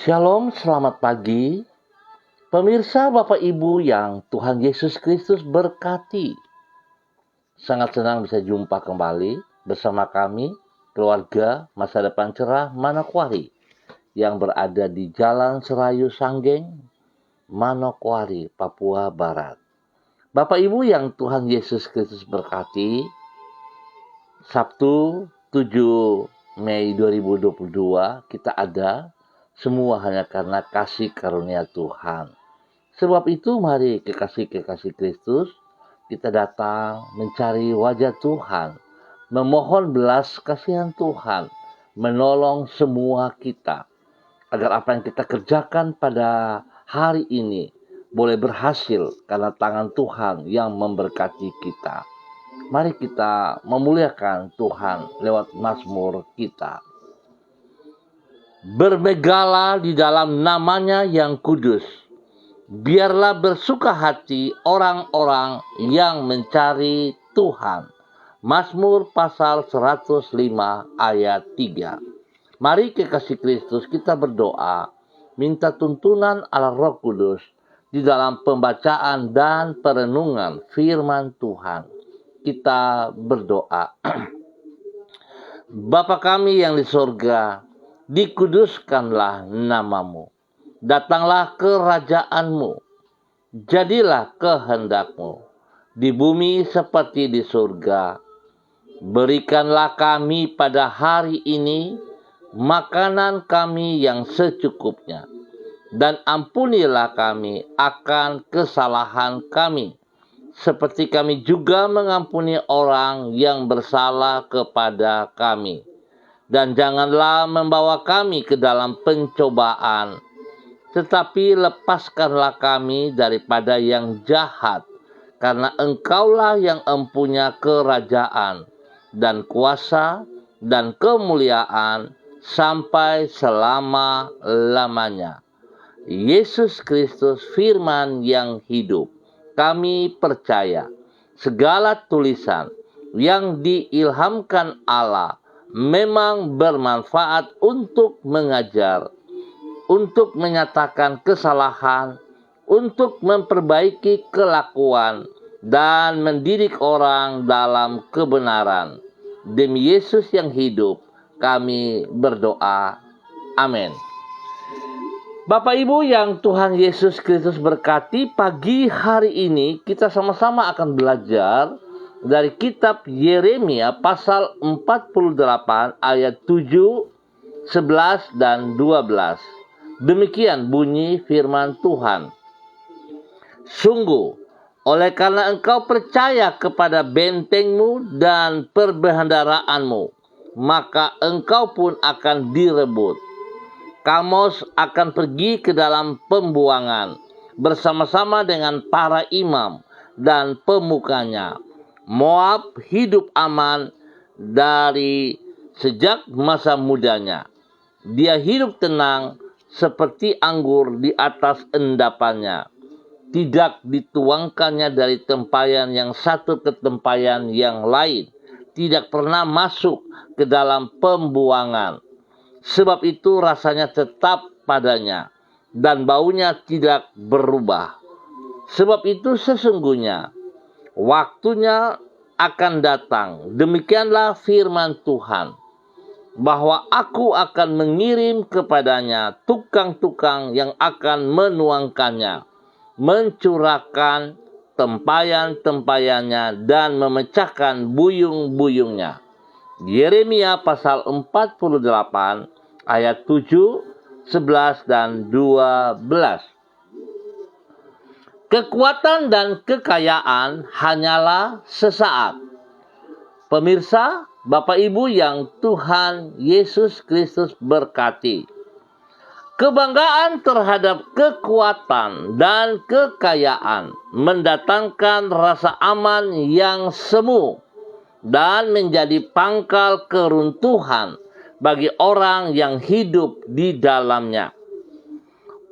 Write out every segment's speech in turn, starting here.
Shalom, selamat pagi. Pemirsa, Bapak Ibu yang Tuhan Yesus Kristus berkati. Sangat senang bisa jumpa kembali bersama kami, keluarga Masa Depan Cerah Manokwari, yang berada di Jalan Serayu Sanggeng, Manokwari, Papua Barat. Bapak Ibu yang Tuhan Yesus Kristus berkati, Sabtu 7 Mei 2022 kita ada semua hanya karena kasih karunia Tuhan. Sebab itu mari kekasih-kekasih Kristus, kita datang mencari wajah Tuhan, memohon belas kasihan Tuhan, menolong semua kita, agar apa yang kita kerjakan pada hari ini boleh berhasil karena tangan Tuhan yang memberkati kita. Mari kita memuliakan Tuhan lewat mazmur kita. Bermegalah di dalam namanya yang kudus. Biarlah bersuka hati orang-orang yang mencari Tuhan. Mazmur pasal 105 ayat 3. Mari kekasih Kristus kita berdoa, minta tuntunan Allah Roh Kudus di dalam pembacaan dan perenungan firman Tuhan. Kita berdoa. Bapa kami yang di surga, dikuduskanlah namamu. Datanglah kerajaanmu. Jadilah kehendakmu di bumi seperti di surga. Berikanlah kami pada hari ini makanan kami yang secukupnya. Dan ampunilah kami akan kesalahan kami, seperti kami juga mengampuni orang yang bersalah kepada kami. Dan janganlah membawa kami ke dalam pencobaan, tetapi lepaskanlah kami daripada yang jahat, karena Engkaulah yang empunya kerajaan, dan kuasa, dan kemuliaan, sampai selama-lamanya. Yesus Kristus firman yang hidup, kami percaya segala tulisan yang diilhamkan Allah memang bermanfaat untuk mengajar, untuk menyatakan kesalahan, untuk memperbaiki kelakuan, dan mendidik orang dalam kebenaran. Demi Yesus yang hidup, kami berdoa. Amin. Bapak Ibu yang Tuhan Yesus Kristus berkati, pagi hari ini kita sama-sama akan belajar dari kitab Yeremia pasal 48 ayat 7, 11, dan 12. Demikian bunyi firman Tuhan. Sungguh, oleh karena engkau percaya kepada bentengmu dan perbendaaraanmu, maka engkau pun akan direbut. Kamos akan pergi ke dalam pembuangan bersama-sama dengan para imam dan pemukanya. Moab hidup aman dari sejak masa mudanya. Dia hidup tenang seperti anggur di atas endapannya. Tidak dituangkannya dari tempayan yang satu ke tempayan yang lain. Tidak pernah masuk ke dalam pembuangan. Sebab itu rasanya tetap padanya dan baunya tidak berubah. Sebab itu sesungguhnya waktunya akan datang, demikianlah firman Tuhan, bahwa aku akan mengirim kepadanya tukang-tukang yang akan menuangkannya, mencurahkan tempayan-tempayannya dan memecahkan buyung-buyungnya. Yeremia pasal 48 ayat 7, 11, dan 12. Kekuatan dan kekayaan hanyalah sesaat. Pemirsa, Bapak Ibu yang Tuhan Yesus Kristus berkati. Kebanggaan terhadap kekuatan dan kekayaan mendatangkan rasa aman yang semu dan menjadi pangkal keruntuhan bagi orang yang hidup di dalamnya.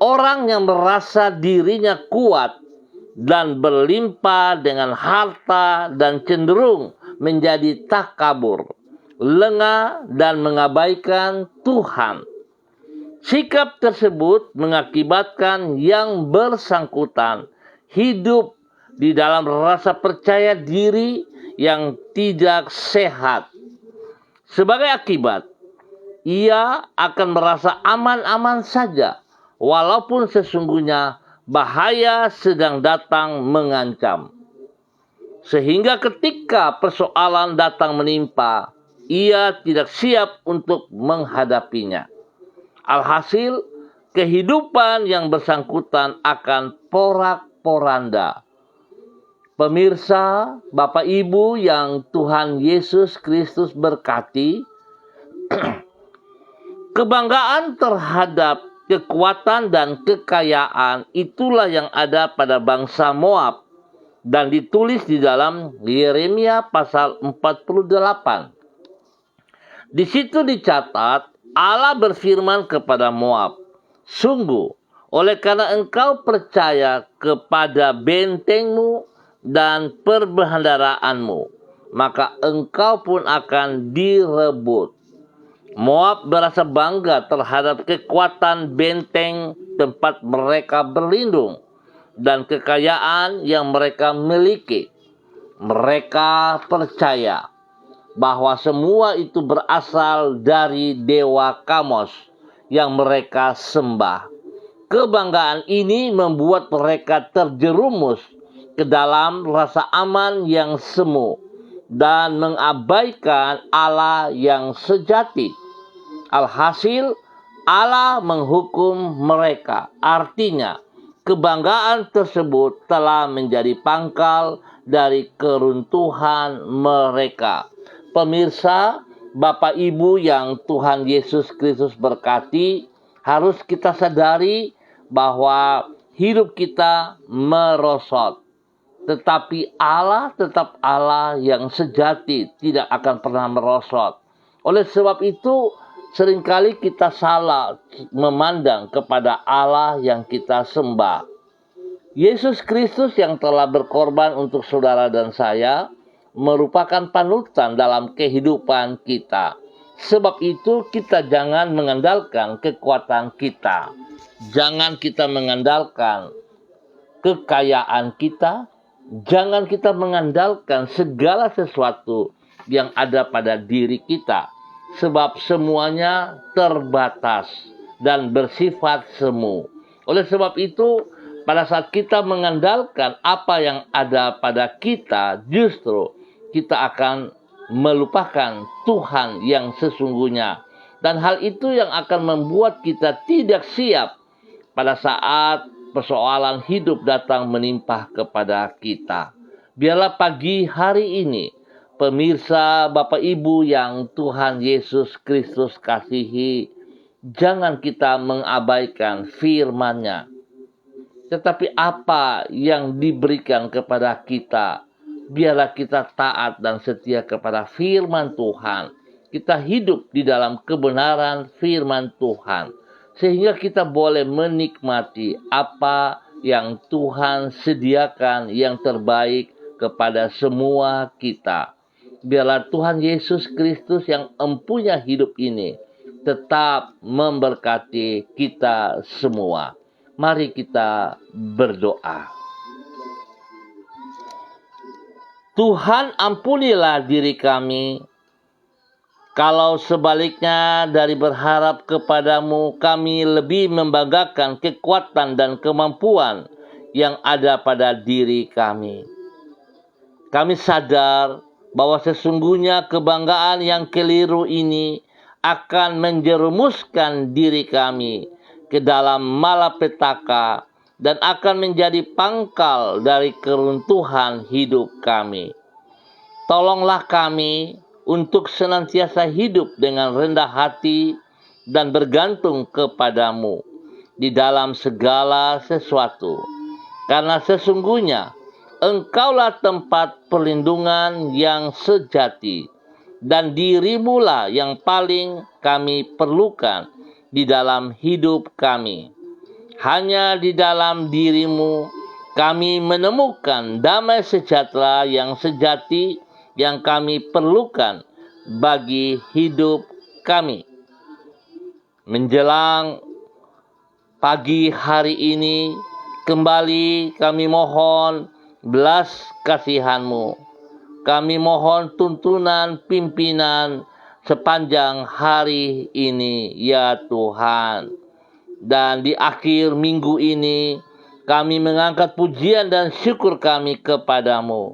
Orang yang merasa dirinya kuat dan berlimpah dengan harta dan cenderung menjadi takabur, lengah dan mengabaikan Tuhan. Sikap tersebut mengakibatkan yang bersangkutan hidup di dalam rasa percaya diri yang tidak sehat. Sebagai akibat, ia akan merasa aman-aman saja, walaupun sesungguhnya bahaya sedang datang mengancam. Sehingga ketika persoalan datang menimpa, ia tidak siap untuk menghadapinya. Alhasil, kehidupan yang bersangkutan akan porak-poranda. Pemirsa, Bapak Ibu yang Tuhan Yesus Kristus berkati, kebanggaan terhadap kekuatan dan kekayaan itulah yang ada pada bangsa Moab dan ditulis di dalam Yeremia pasal 48. Di situ dicatat, Allah berfirman kepada Moab, "Sungguh, oleh karena engkau percaya kepada bentengmu dan perbendaaraanmu, maka engkau pun akan direbut." Moab merasa bangga terhadap kekuatan benteng tempat mereka berlindung dan kekayaan yang mereka miliki. Mereka percaya bahwa semua itu berasal dari dewa Kamos yang mereka sembah. Kebanggaan ini membuat mereka terjerumus ke dalam rasa aman yang semu dan mengabaikan Allah yang sejati. Alhasil, Allah menghukum mereka. Artinya, kebanggaan tersebut telah menjadi pangkal dari keruntuhan mereka. Pemirsa, Bapak Ibu yang Tuhan Yesus Kristus berkati, harus kita sadari bahwa hidup kita merosot. Tetapi Allah tetap Allah yang sejati, tidak akan pernah merosot. Oleh sebab itu, seringkali kita salah memandang kepada Allah yang kita sembah. Yesus Kristus yang telah berkorban untuk saudara dan saya merupakan panutan dalam kehidupan kita. Sebab itu kita jangan mengandalkan kekuatan kita. Jangan kita mengandalkan kekayaan kita. Jangan kita mengandalkan segala sesuatu yang ada pada diri kita. Sebab semuanya terbatas dan bersifat semu. Oleh sebab itu, pada saat kita mengandalkan apa yang ada pada kita, justru kita akan melupakan Tuhan yang sesungguhnya. Dan hal itu yang akan membuat kita tidak siap pada saat persoalan hidup datang menimpa kepada kita. Biarlah pagi hari ini, pemirsa, Bapak Ibu yang Tuhan Yesus Kristus kasihi, jangan kita mengabaikan firman-Nya. Tetapi apa yang diberikan kepada kita, biarlah kita taat dan setia kepada firman Tuhan. Kita hidup di dalam kebenaran firman Tuhan, sehingga kita boleh menikmati apa yang Tuhan sediakan yang terbaik kepada semua kita. Biarlah Tuhan Yesus Kristus yang empunya hidup ini tetap memberkati kita semua. Mari kita berdoa. Tuhan, ampunilah diri kami, kalau sebaliknya dari berharap kepadamu, kami lebih membanggakan kekuatan dan kemampuan yang ada pada diri kami. Kami sadar bahwa sesungguhnya kebanggaan yang keliru ini akan menjerumuskan diri kami ke dalam malapetaka dan akan menjadi pangkal dari keruntuhan hidup kami. Tolonglah kami untuk senantiasa hidup dengan rendah hati dan bergantung kepadamu di dalam segala sesuatu. Karena sesungguhnya Engkaulah tempat perlindungan yang sejati, dan dirimulah yang paling kami perlukan di dalam hidup kami. Hanya di dalam dirimu kami menemukan damai sejahtera yang sejati yang kami perlukan bagi hidup kami. Menjelang Pagi hari ini kembali kami mohon belas kasihan-Mu. Kami mohon tuntunan pimpinan sepanjang hari ini, ya Tuhan. Dan di akhir minggu ini, kami mengangkat pujian dan syukur kami kepadamu.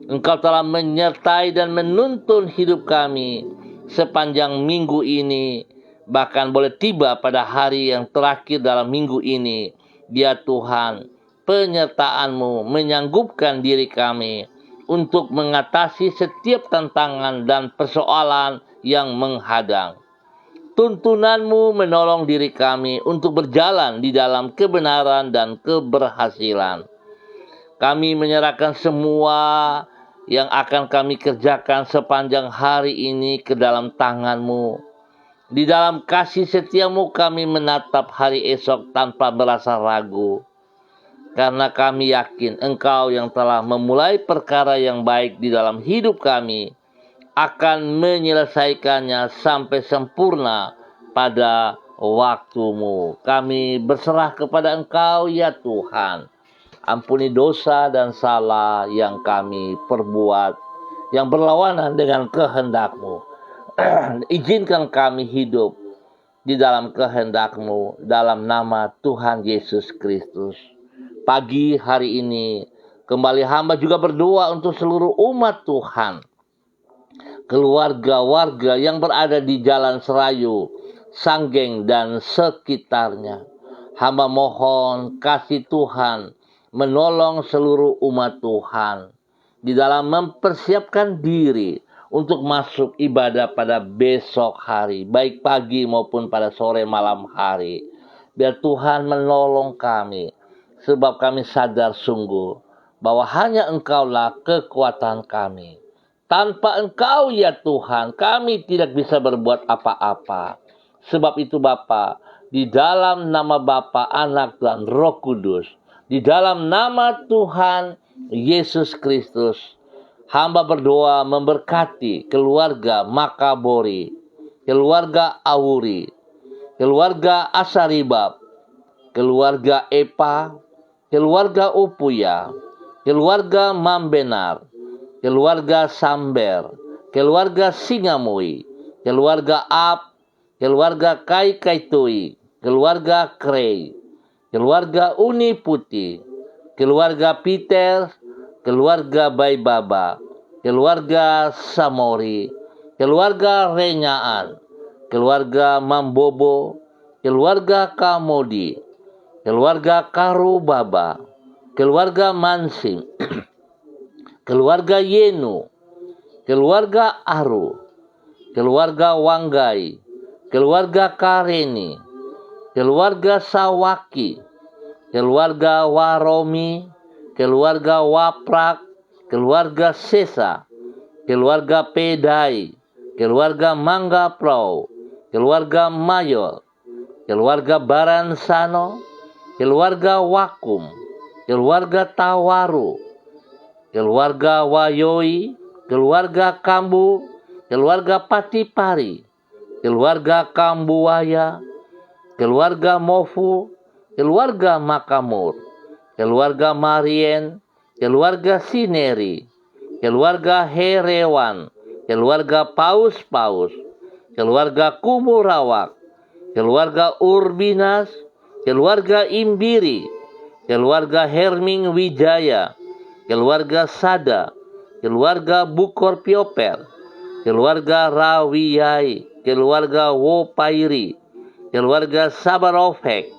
Engkau telah menyertai dan menuntun hidup kami sepanjang minggu ini. Bahkan boleh tiba pada hari yang terakhir dalam minggu ini. Ya Tuhan, penyertaan-Mu menyanggupkan diri kami untuk mengatasi setiap tantangan dan persoalan yang menghadang. Tuntunan-Mu menolong diri kami untuk berjalan di dalam kebenaran dan keberhasilan. Kami menyerahkan semua yang akan kami kerjakan sepanjang hari ini ke dalam tangan-Mu. Di dalam kasih setia-Mu kami menatap hari esok tanpa merasa ragu. Karena kami yakin Engkau yang telah memulai perkara yang baik di dalam hidup kami akan menyelesaikannya sampai sempurna pada waktu-Mu. Kami berserah kepada Engkau, ya Tuhan. Ampuni dosa dan salah yang kami perbuat, yang berlawanan dengan kehendak-Mu. Izinkan kami hidup di dalam kehendak-Mu, dalam nama Tuhan Yesus Kristus. Pagi hari ini, kembali hamba juga berdoa untuk seluruh umat Tuhan. Keluarga warga yang berada di Jalan Serayu, Sanggeng, dan sekitarnya. Hamba mohon kasih Tuhan menolong seluruh umat Tuhan di dalam mempersiapkan diri untuk masuk ibadah pada besok hari, baik pagi maupun pada sore malam hari. Biar Tuhan menolong kami, sebab kami sadar sungguh bahwa hanya Engkaulah kekuatan kami. Tanpa Engkau, ya Tuhan, kami tidak bisa berbuat apa-apa. Sebab itu Bapa, di dalam nama Bapa, Anak, dan Roh Kudus, di dalam nama Tuhan Yesus Kristus, hamba berdoa memberkati keluarga Makabori, keluarga Auri, keluarga Asaribab, keluarga Epa, keluarga Upuya, keluarga Mambenar, keluarga Samber, keluarga Singamui, keluarga Ab, keluarga Kai Kaitui, keluarga Krei, keluarga Uni Putih, keluarga Peter, keluarga Baibaba, keluarga Samori, keluarga Renyaan, keluarga Mambobo, keluarga Kamodi, keluarga Karubaba, keluarga Mansim, keluarga Yenu, keluarga Aru, keluarga Wanggai, keluarga Kareni, keluarga Sawaki, keluarga Waromi, keluarga Waprak, keluarga Sesa, keluarga Pedai, keluarga Mangga Pro, keluarga Mayor, keluarga Baransano, keluarga Wakum, keluarga Tawaru, keluarga Wayoi, keluarga Kambu, keluarga Patipari, keluarga Kambuaya, keluarga Mofu, keluarga Makamur, keluarga Marien, keluarga Sineri, keluarga Herewan, keluarga Paus-Paus, keluarga Kumurawak, keluarga Urbinas, keluarga Imbiri, keluarga Herming Wijaya, keluarga Sada, keluarga Bukor Pioper, keluarga Rawiyai, keluarga Wopairi, keluarga Sabarofek,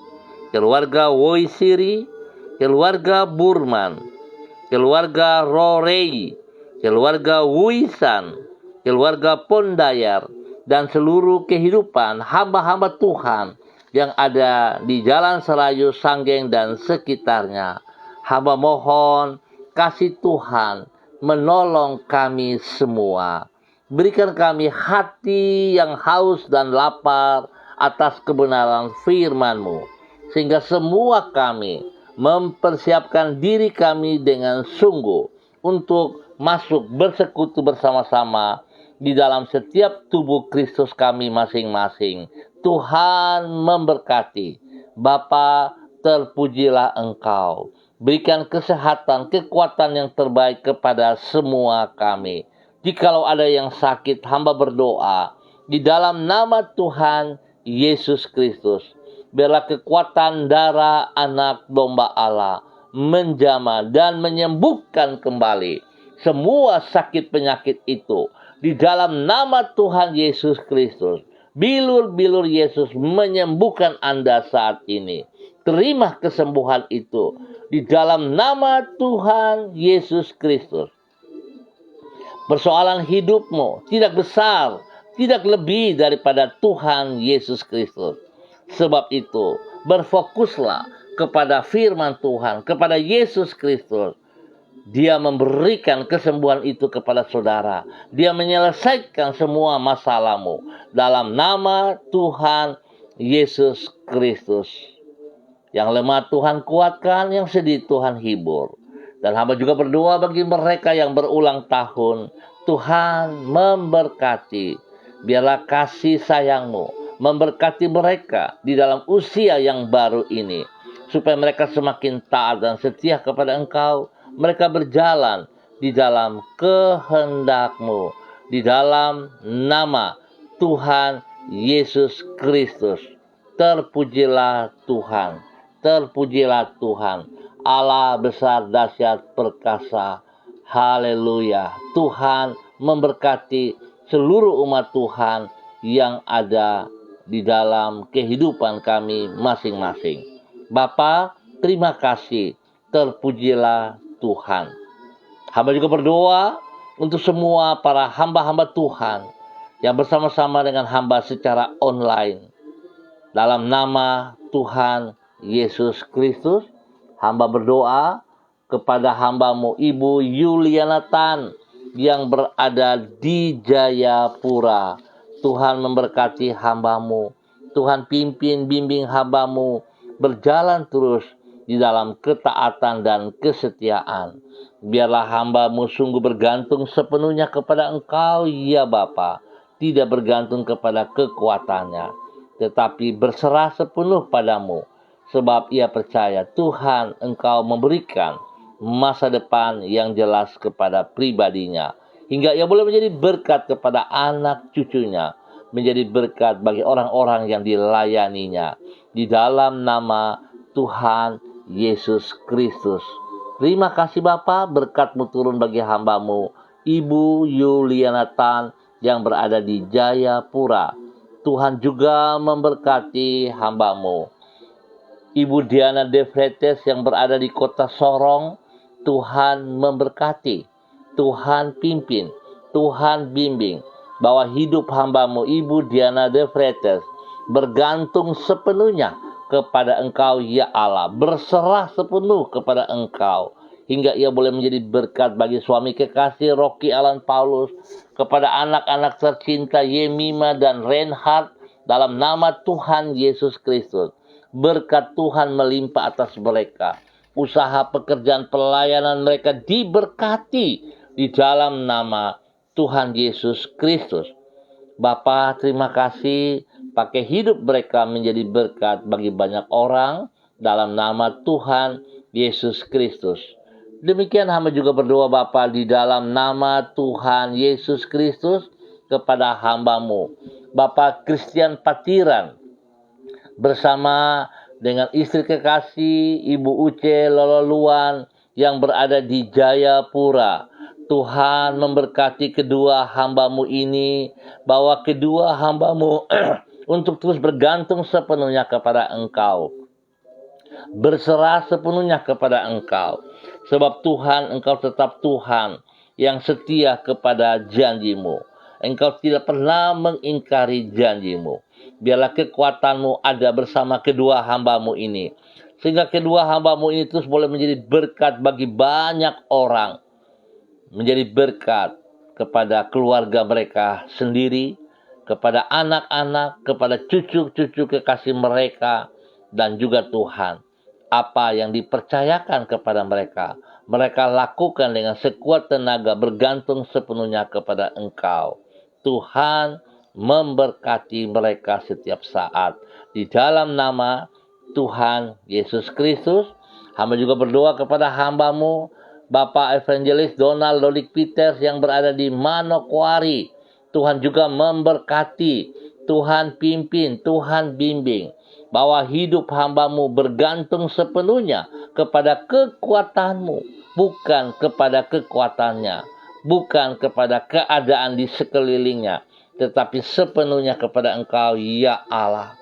keluarga Woisiri, keluarga Burman, keluarga Rorei, keluarga Wisan, keluarga Pondayar, dan seluruh kehidupan hamba-hamba Tuhan yang ada di Jalan Serayu, Sanggeng, dan sekitarnya. Hamba mohon kasih Tuhan menolong kami semua. Berikan kami hati yang haus dan lapar atas kebenaran firman-Mu, sehingga semua kami mempersiapkan diri kami dengan sungguh untuk masuk bersekutu bersama-sama di dalam setiap tubuh Kristus kami masing-masing. Tuhan memberkati, Bapa, terpujilah Engkau. Berikan kesehatan, kekuatan yang terbaik kepada semua kami. Jikalau ada yang sakit, hamba berdoa di dalam nama Tuhan Yesus Kristus. Biarlah kekuatan darah anak domba Allah menjamah dan menyembuhkan kembali semua sakit penyakit itu di dalam nama Tuhan Yesus Kristus. Bilur-bilur Yesus menyembuhkan Anda saat ini. Terima kesembuhan itu di dalam nama Tuhan Yesus Kristus. Persoalan hidupmu tidak besar, tidak lebih daripada Tuhan Yesus Kristus. Sebab itu, berfokuslah kepada firman Tuhan, kepada Yesus Kristus. Dia memberikan kesembuhan itu kepada saudara. Dia menyelesaikan semua masalahmu dalam nama Tuhan Yesus Kristus. Yang lemah Tuhan kuatkan, yang sedih Tuhan hibur. Dan hamba juga berdoa bagi mereka yang berulang tahun. Tuhan memberkati. Biarlah kasih sayang-Mu memberkati mereka di dalam usia yang baru ini. Supaya mereka semakin taat dan setia kepada Engkau. Mereka berjalan di dalam kehendak-Mu. Di dalam nama Tuhan Yesus Kristus. Terpujilah Tuhan. Terpujilah Tuhan, Allah besar, dahsyat, perkasa. Haleluya. Tuhan memberkati seluruh umat Tuhan yang ada di dalam kehidupan kami masing-masing. Bapa, terima kasih. Terpujilah Tuhan. Hamba juga berdoa untuk semua para hamba-hamba Tuhan yang bersama-sama dengan hamba secara online. Dalam nama Tuhan Yesus Kristus, hamba berdoa kepada hamba-Mu Ibu Yuliana Tan yang berada di Jayapura. Tuhan memberkati hamba-Mu. Tuhan pimpin, bimbing hamba-Mu berjalan terus di dalam ketaatan dan kesetiaan. Biarlah hamba-Mu sungguh bergantung sepenuhnya kepada Engkau, ya Bapa. Tidak bergantung kepada kekuatannya, tetapi berserah sepenuh padamu. Sebab ia percaya Tuhan Engkau memberikan masa depan yang jelas kepada pribadinya. Hingga ia boleh menjadi berkat kepada anak cucunya. Menjadi berkat bagi orang-orang yang dilayaninya. Di dalam nama Tuhan Yesus Kristus. Terima kasih Bapa, berkat-Mu turun bagi hamba-Mu Ibu Yuliana Tan yang berada di Jayapura. Tuhan juga memberkati hamba-Mu Ibu Diana De Vretes yang berada di kota Sorong. Tuhan memberkati, Tuhan pimpin, Tuhan bimbing, bahwa hidup hamba-Mu Ibu Diana De Vretes bergantung sepenuhnya kepada Engkau, ya Allah, berserah sepenuh kepada Engkau, hingga ia boleh menjadi berkat bagi suami kekasih Rocky Alan Paulus, kepada anak-anak tercinta Yemima dan Reinhard, dalam nama Tuhan Yesus Kristus. Berkat Tuhan melimpah atas mereka. Usaha pekerjaan pelayanan mereka diberkati di dalam nama Tuhan Yesus Kristus. Bapa, terima kasih. Pakai hidup mereka menjadi berkat bagi banyak orang dalam nama Tuhan Yesus Kristus. Demikian hamba juga berdoa Bapa di dalam nama Tuhan Yesus Kristus kepada hamba-Mu Bapak Christian Patiran bersama dengan istri kekasih Ibu Uce Lololuan yang berada di Jayapura. Tuhan memberkati kedua hamba-Mu ini, bahwa kedua hamba-Mu untuk terus bergantung sepenuhnya kepada Engkau. Berserah sepenuhnya kepada Engkau. Sebab Tuhan, Engkau tetap Tuhan yang setia kepada janji-Mu. Engkau tidak pernah mengingkari janji-Mu. Biarlah kekuatan-Mu ada bersama kedua hamba-Mu ini. Sehingga kedua hamba-Mu ini terus boleh menjadi berkat bagi banyak orang. Menjadi berkat kepada keluarga mereka sendiri, kepada anak-anak, kepada cucu-cucu kekasih mereka, dan juga Tuhan. Apa yang dipercayakan kepada mereka, mereka lakukan dengan sekuat tenaga, bergantung sepenuhnya kepada Engkau. Tuhan memberkati mereka setiap saat. Di dalam nama Tuhan Yesus Kristus. Hamba juga berdoa kepada hamba-Mu, Bapak Evangelis Donald Dolik Peters yang berada di Manokwari. Tuhan juga memberkati, Tuhan pimpin, Tuhan bimbing, bahwa hidup hamba-Mu bergantung sepenuhnya kepada kekuatan-Mu, bukan kepada kekuatannya, bukan kepada keadaan di sekelilingnya, tetapi sepenuhnya kepada Engkau, ya Allah.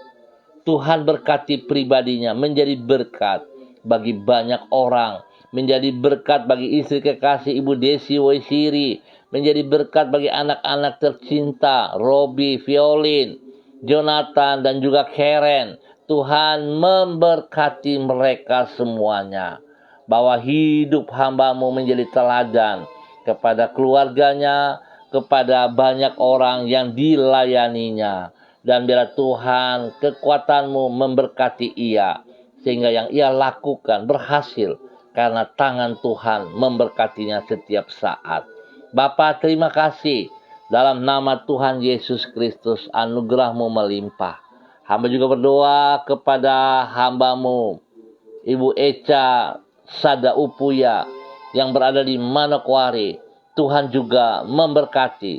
Tuhan berkati pribadinya menjadi berkat bagi banyak orang, menjadi berkat bagi istri kekasih Ibu Desi Waisiri, menjadi berkat bagi anak-anak tercinta Robi, Violin, Jonathan, dan juga Karen. Tuhan memberkati mereka semuanya, bahwa hidup hamba-Mu menjadi teladan kepada keluarganya, kepada banyak orang yang dilayaninya. Dan biarlah Tuhan kekuatan-Mu memberkati ia, sehingga yang ia lakukan berhasil karena tangan Tuhan memberkatinya setiap saat. Bapa, terima kasih. Dalam nama Tuhan Yesus Kristus, anugerah-Mu melimpah. Hamba juga berdoa kepada hamba-Mu, Ibu Eca Sada Upuya, yang berada di Manokwari. Tuhan juga memberkati,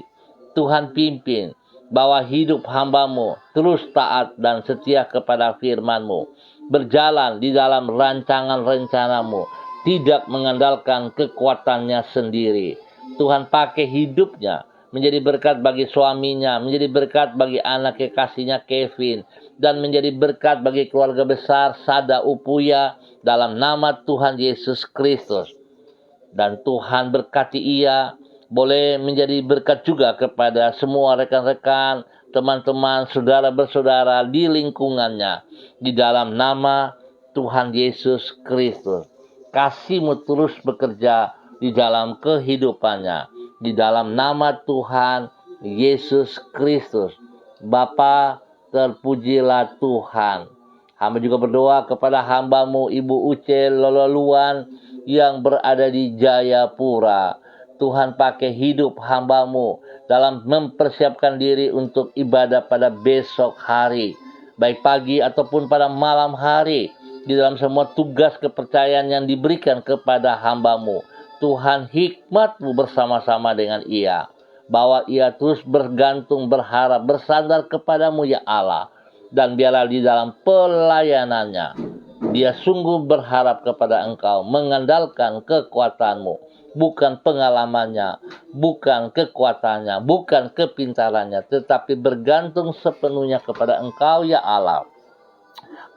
Tuhan pimpin, bahwa hidup hamba-Mu terus taat dan setia kepada firman-Mu, berjalan di dalam rancangan rencana-Mu, tidak mengandalkan kekuatannya sendiri. Tuhan pakai hidupnya menjadi berkat bagi suaminya, menjadi berkat bagi anak kekasihnya Kevin, dan menjadi berkat bagi keluarga besar Sada Upuya dalam nama Tuhan Yesus Kristus. Dan Tuhan berkati ia, boleh menjadi berkat juga kepada semua rekan-rekan, teman-teman, saudara bersaudara di lingkungannya. Di dalam nama Tuhan Yesus Kristus. Kasih-Mu terus bekerja di dalam kehidupannya. Di dalam nama Tuhan Yesus Kristus. Bapa, terpujilah Tuhan. Hamba juga berdoa kepada hamba-Mu Ibu Uce Lololuan yang berada di Jayapura. Tuhan pakai hidup hamba-Mu dalam mempersiapkan diri untuk ibadah pada besok hari, baik pagi ataupun pada malam hari, di dalam semua tugas kepercayaan yang diberikan kepada hamba-Mu. Tuhan, hikmat-Mu bersama-sama dengan ia, bahwa ia terus bergantung, berharap, bersandar kepada-Mu ya Allah. Dan biarlah di dalam pelayanannya, dia sungguh berharap kepada Engkau, mengandalkan kekuatan-Mu, bukan pengalamannya, bukan kekuatannya, bukan kepintarannya, tetapi bergantung sepenuhnya kepada Engkau ya Allah.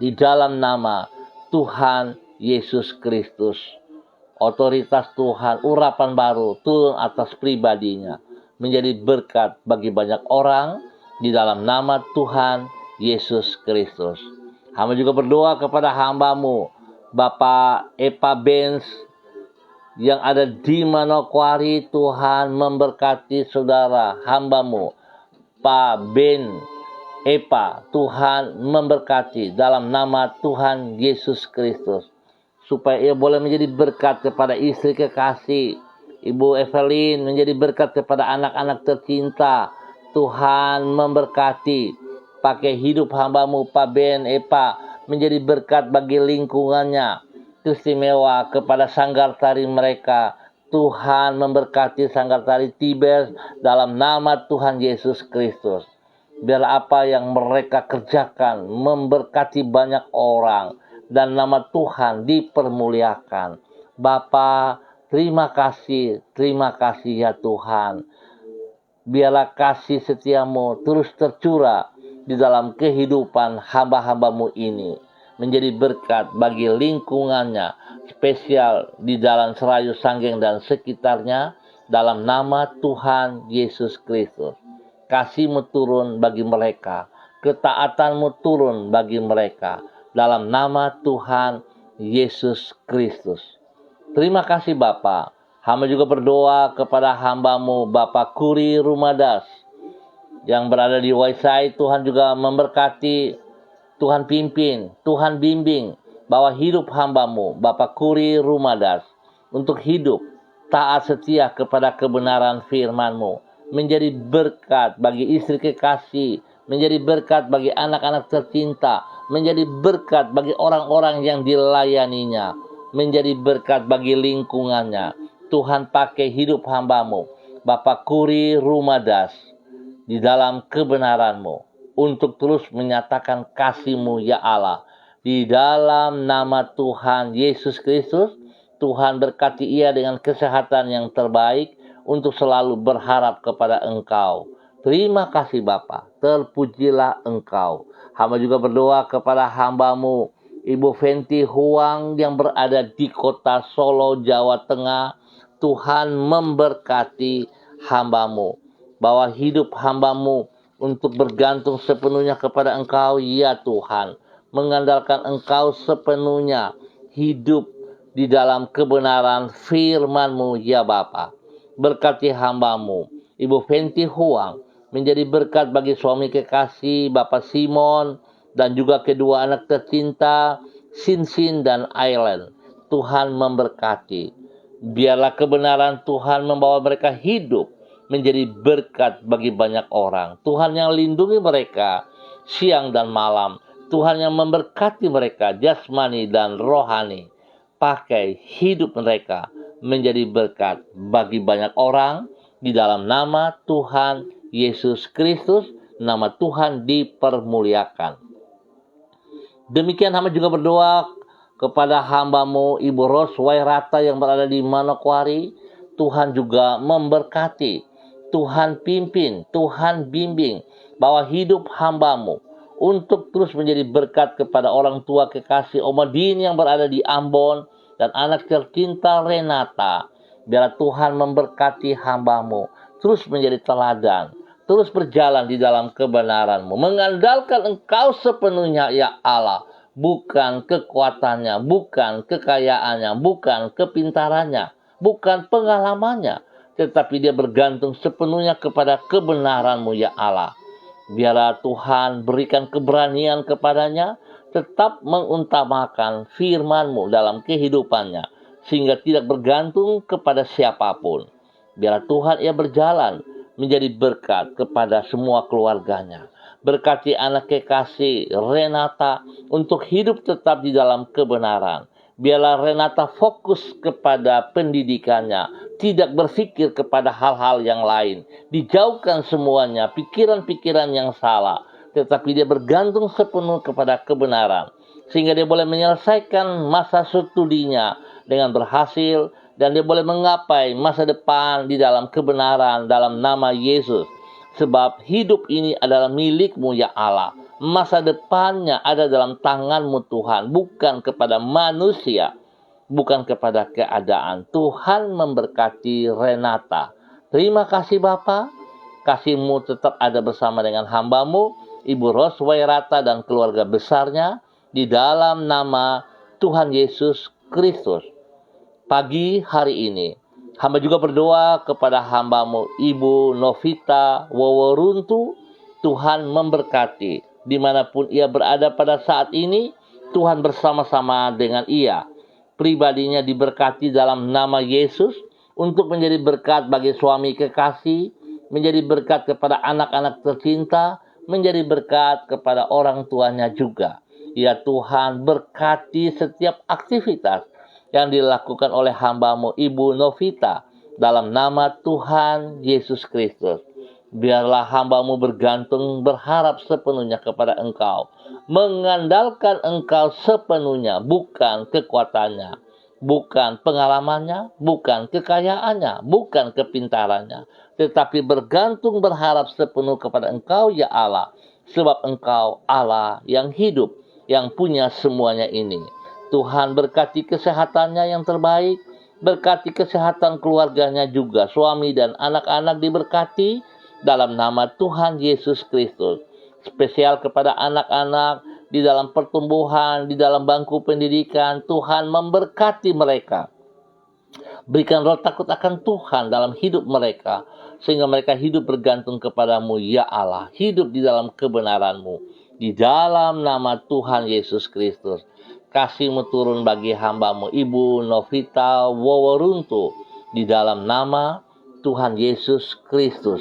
Di dalam nama Tuhan Yesus Kristus, otoritas Tuhan, urapan baru turun atas pribadinya, menjadi berkat bagi banyak orang di dalam nama Tuhan Yesus Kristus. Hamba juga berdoa kepada hamba-Mu, Bapak Epa Benz, yang ada di Manokwari. Tuhan memberkati saudara hamba-Mu, Pak Ben Epa. Tuhan memberkati dalam nama Tuhan Yesus Kristus, supaya ia boleh menjadi berkat kepada istri kekasih Ibu Evelyn, menjadi berkat kepada anak-anak tercinta. Tuhan memberkati, pakai hidup hamba-Mu Pak Ben Epa menjadi berkat bagi lingkungannya, istimewa kepada sanggar tari mereka. Tuhan memberkati sanggar tari Tibes dalam nama Tuhan Yesus Kristus. Biar apa yang mereka kerjakan memberkati banyak orang dan nama Tuhan dipermuliakan. Bapa, terima kasih ya Tuhan. Biarlah kasih setia-Mu terus tercurah di dalam kehidupan hamba-hamba-Mu ini, menjadi berkat bagi lingkungannya, spesial di Jalan Serayu Sanggeng dan sekitarnya, dalam nama Tuhan Yesus Kristus. Kasih-Mu turun bagi mereka, ketaatan-Mu turun bagi mereka, dalam nama Tuhan Yesus Kristus. Terima kasih Bapa. Hamba juga berdoa kepada hamba-Mu Bapak Kuri Rumadas yang berada di Waisai. Tuhan juga memberkati, Tuhan pimpin, Tuhan bimbing, bahwa hidup hamba-Mu Bapak Kuri Rumadas untuk hidup taat setia kepada kebenaran firman-Mu, menjadi berkat bagi istri kekasih, menjadi berkat bagi anak-anak tercinta, menjadi berkat bagi orang-orang yang dilayaninya, menjadi berkat bagi lingkungannya. Tuhan pakai hidup hamba-Mu, Bapak Kuri Rumadas, di dalam kebenaran-Mu, untuk terus menyatakan kasih-Mu ya Allah. Di dalam nama Tuhan Yesus Kristus, Tuhan berkati ia dengan kesehatan yang terbaik untuk selalu berharap kepada Engkau. Terima kasih Bapa, terpujilah Engkau. Hamba juga berdoa kepada hamba-Mu, Ibu Fenty Huang yang berada di kota Solo, Jawa Tengah. Tuhan memberkati hamba-Mu, bahwa hidup hamba-Mu untuk bergantung sepenuhnya kepada Engkau, ya Tuhan. Mengandalkan Engkau sepenuhnya, hidup di dalam kebenaran firman-Mu, ya Bapa. Berkati hamba-Mu, Ibu Fenty Huang, menjadi berkat bagi suami kekasih Bapak Simon, dan juga kedua anak tercinta, Sinsin dan Island. Tuhan memberkati. Biarlah kebenaran Tuhan membawa mereka hidup menjadi berkat bagi banyak orang. Tuhan yang lindungi mereka siang dan malam. Tuhan yang memberkati mereka jasmani dan rohani. Pakai hidup mereka menjadi berkat bagi banyak orang. Di dalam nama Tuhan Yesus Kristus, nama Tuhan dipermuliakan. Demikian hamba juga berdoa kepada hamba-Mu Ibu Ros Wairata yang berada di Manokwari. Tuhan juga memberkati, Tuhan pimpin, Tuhan bimbing, bahwa hidup hamba-Mu untuk terus menjadi berkat kepada orang tua kekasih Omadin yang berada di Ambon, dan anak tercinta Renata. Biar Tuhan memberkati hamba-Mu terus menjadi teladan, terus berjalan di dalam kebenaran-Mu, mengandalkan Engkau sepenuhnya ya Allah. Bukan kekuatannya, bukan kekayaannya, bukan kepintarannya, bukan pengalamannya, tetapi dia bergantung sepenuhnya kepada kebenaran-Mu ya Allah. Biarlah Tuhan berikan keberanian kepadanya, tetap mengutamakan firman-Mu dalam kehidupannya, sehingga tidak bergantung kepada siapapun. Biarlah Tuhan ia berjalan menjadi berkat kepada semua keluarganya. Berkati anak kekasih Renata untuk hidup tetap di dalam kebenaran. Biarlah Renata fokus kepada pendidikannya, tidak berpikir kepada hal-hal yang lain. Dijauhkan semuanya pikiran-pikiran yang salah, tetapi dia bergantung sepenuh kepada kebenaran, sehingga dia boleh menyelesaikan masa studinya dengan berhasil, dan dia boleh menggapai masa depan di dalam kebenaran dalam nama Yesus. Sebab hidup ini adalah milik-Mu ya Allah. Masa depannya ada dalam tangan-Mu Tuhan, bukan kepada manusia, bukan kepada keadaan. Tuhan memberkati Renata. Terima kasih Bapa. Kasih-Mu tetap ada bersama dengan hamba-Mu Ibu Ros Wairata dan keluarga besarnya, di dalam nama Tuhan Yesus Kristus. Pagi hari ini hamba juga berdoa kepada hamba-Mu Ibu Novita Woworuntu. Tuhan memberkati dimanapun ia berada pada saat ini. Tuhan bersama-sama dengan ia. Pribadinya diberkati dalam nama Yesus, untuk menjadi berkat bagi suami kekasih, menjadi berkat kepada anak-anak tercinta, menjadi berkat kepada orang tuanya juga. Ya Tuhan, berkati setiap aktivitas yang dilakukan oleh hamba-Mu Ibu Novita dalam nama Tuhan Yesus Kristus. Biarlah hamba-Mu bergantung, berharap sepenuhnya kepada Engkau, mengandalkan Engkau sepenuhnya, bukan kekuatannya, bukan pengalamannya, bukan kekayaannya, bukan kepintarannya, tetapi bergantung, berharap sepenuh kepada Engkau ya Allah, sebab Engkau Allah yang hidup, yang punya semuanya ini. Tuhan berkati kesehatannya yang terbaik, berkati kesehatan keluarganya juga, suami dan anak-anak diberkati dalam nama Tuhan Yesus Kristus. Spesial kepada anak-anak di dalam pertumbuhan, di dalam bangku pendidikan, Tuhan memberkati mereka. Berikan roh takut akan Tuhan dalam hidup mereka, sehingga mereka hidup bergantung kepadamu ya Allah, hidup di dalam kebenaran-Mu, di dalam nama Tuhan Yesus Kristus. Kasih-Mu turun bagi hamba-Mu Ibu Novita Woworuntu, di dalam nama Tuhan Yesus Kristus.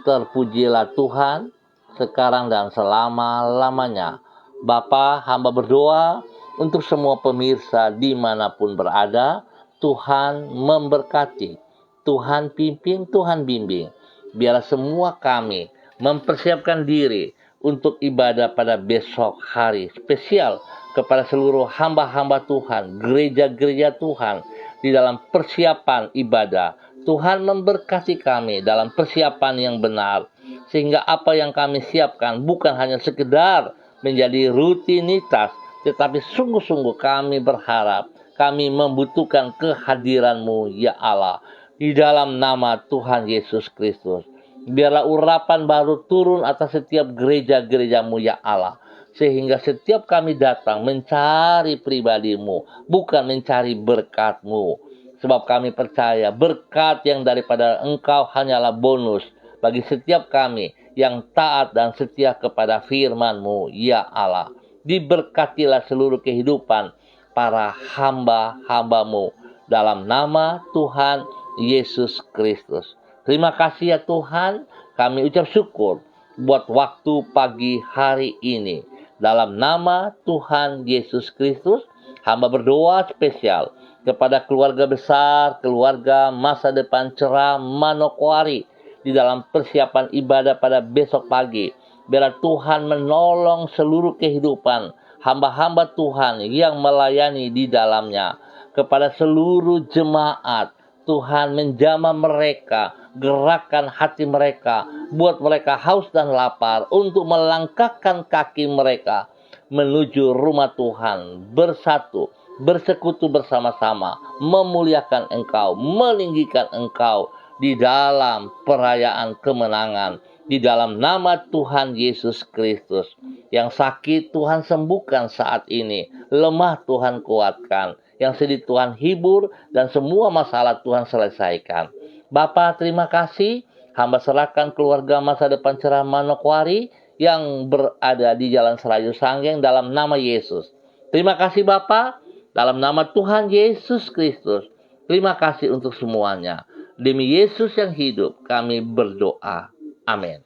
Terpujilah Tuhan, sekarang dan selama-lamanya. Bapa, hamba berdoa untuk semua pemirsa dimanapun berada. Tuhan memberkati, Tuhan pimpin, Tuhan bimbing. Biarlah semua kami mempersiapkan diri untuk ibadah pada besok hari spesial kepada seluruh hamba-hamba Tuhan, gereja-gereja Tuhan di dalam persiapan ibadah. Tuhan memberkati kami dalam persiapan yang benar, sehingga apa yang kami siapkan bukan hanya sekedar menjadi rutinitas, tetapi sungguh-sungguh kami berharap, kami membutuhkan kehadiran-Mu, ya Allah, di dalam nama Tuhan Yesus Kristus. Biarlah urapan baru turun atas setiap gereja-gereja-Mu, ya Allah, sehingga setiap kami datang mencari pribadi-Mu, bukan mencari berkat-Mu. Sebab kami percaya berkat yang daripada Engkau hanyalah bonus bagi setiap kami yang taat dan setia kepada firman-Mu, ya Allah. Diberkatilah seluruh kehidupan para hamba-hamba-Mu dalam nama Tuhan Yesus Kristus. Terima kasih ya Tuhan, kami ucap syukur buat waktu pagi hari ini. Dalam nama Tuhan Yesus Kristus, hamba berdoa spesial kepada keluarga besar, keluarga Masa Depan Cerah Manokwari di dalam persiapan ibadah pada besok pagi. Biar Tuhan menolong seluruh kehidupan hamba-hamba Tuhan yang melayani di dalamnya. Kepada seluruh jemaat, Tuhan menjamah mereka, gerakkan hati mereka, buat mereka haus dan lapar untuk melangkahkan kaki mereka menuju rumah Tuhan, bersatu, bersekutu bersama-sama, memuliakan Engkau, meninggikan Engkau di dalam perayaan kemenangan, di dalam nama Tuhan Yesus Kristus. Yang sakit Tuhan sembuhkan saat ini, lemah Tuhan kuatkan, yang sedih Tuhan hibur, dan semua masalah Tuhan selesaikan. Bapa, terima kasih, hamba serahkan keluarga Masa Depan Cerah Manokwari yang berada di Jalan Serayu Sanggeng dalam nama Yesus. Terima kasih Bapa, dalam nama Tuhan Yesus Kristus. Terima kasih untuk semuanya. Demi Yesus yang hidup, kami berdoa. Amin.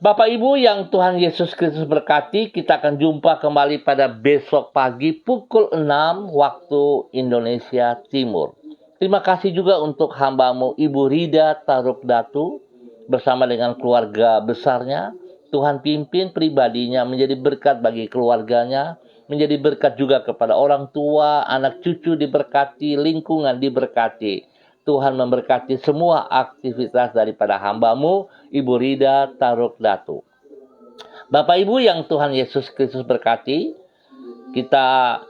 Bapak Ibu yang Tuhan Yesus Kristus berkati, kita akan jumpa kembali pada besok pagi pukul 6 waktu Indonesia Timur. Terima kasih juga untuk hamba-Mu Ibu Rida Taruk Datu bersama dengan keluarga besarnya. Tuhan pimpin pribadinya menjadi berkat bagi keluarganya, menjadi berkat juga kepada orang tua, anak cucu diberkati, lingkungan diberkati. Tuhan memberkati semua aktivitas daripada hamba-Mu, Ibu Rida Taruk Datu. Bapak Ibu yang Tuhan Yesus Kristus berkati, kita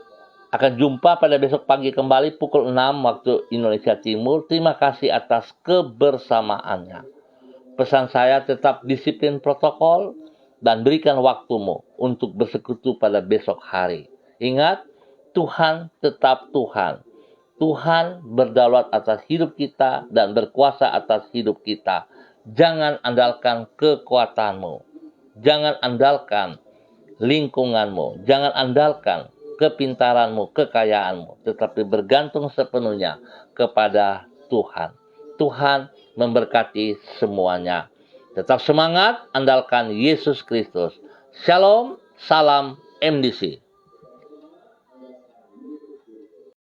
akan jumpa pada besok pagi kembali pukul 6 waktu Indonesia Timur. Terima kasih atas kebersamaannya. Pesan saya, tetap disiplin protokol dan berikan waktumu untuk bersekutu pada besok hari. Ingat, Tuhan tetap Tuhan. Tuhan berdaulat atas hidup kita dan berkuasa atas hidup kita. Jangan andalkan kekuatanmu. Jangan andalkan lingkunganmu. Jangan andalkan kepintaranmu, kekayaanmu. Tetapi bergantung sepenuhnya kepada Tuhan. Tuhan memberkati semuanya. Tetap semangat, andalkan Yesus Kristus. Shalom, salam MDC.